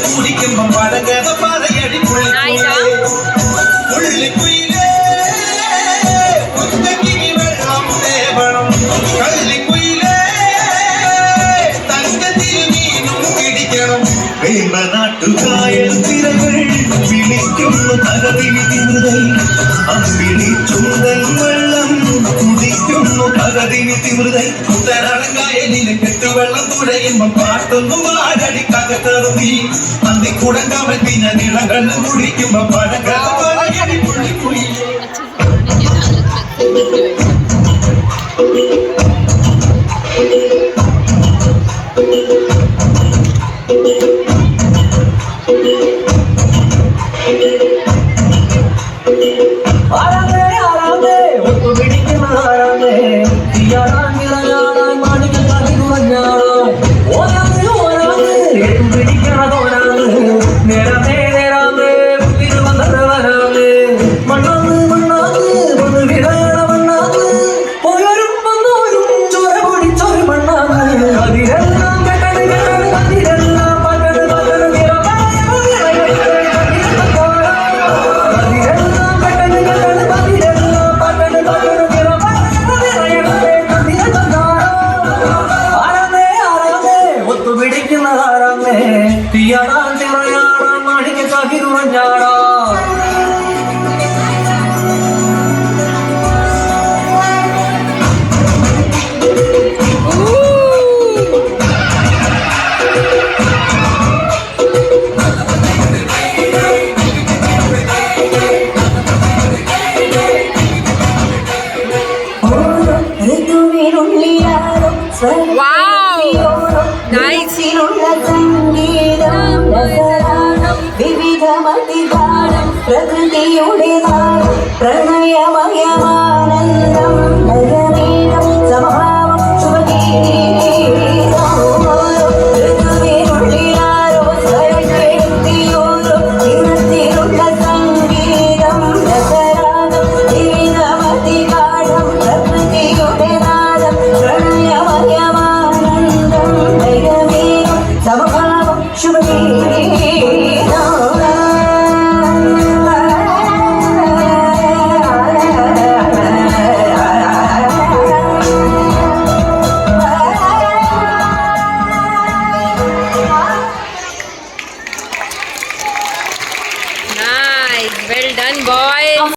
കുടിക്കുമ്പോ പടകഥ പറയടി പുള്ളിക്കുയിലേ പുത്തക്കിനി വെള്ളം തേവണം കള്ളിക്കുയിലേ തങ്കത്തിൽ മീനും പിടിക്കണം വേമ്പനാട്ടുകായൽ തിരകൾ വിളിക്കുന്നു തകതിനി തിമൃതൈ അമ്പിളി ചുണ്ടൻ വെള്ളം കുടിക്കുന്നു തകതിനി തിമൃതൈ കുട്ടനാടൻകായലിന് കെട്ടുവെള്ളം തുഴയുമ്പോ പാട്ടൊന്നും പാടടിക്കകത്തറും നീ അന്തിക്കുടങ്കാവൽ പിന്നെ നിളകണ്ണ് കുടിക്കുമ്പോ പടകടി പുള്ളിക്കുയി തീയാടാൻ തിറയാടാൻ മാണിക്ക കകിരുവഞ്ഞാടാ പ്രകൃതിയുടെ പ്രണയമയമാനന്ദം നഗമേകം സമഭാവം ഋതുവിനുള്ളിലാരോ സ്വരക്കെഴുത്തിയോരോ ഇനത്തിലുള്ള സംഗീതം രസരാഗം വിവിധമതികാഠം പ്രകൃതിയുടെ നാദം പ്രണയമയമാനന്ദം നഗമേകം സമഭാവം ശുഭഗീതം Nice, well done, boys.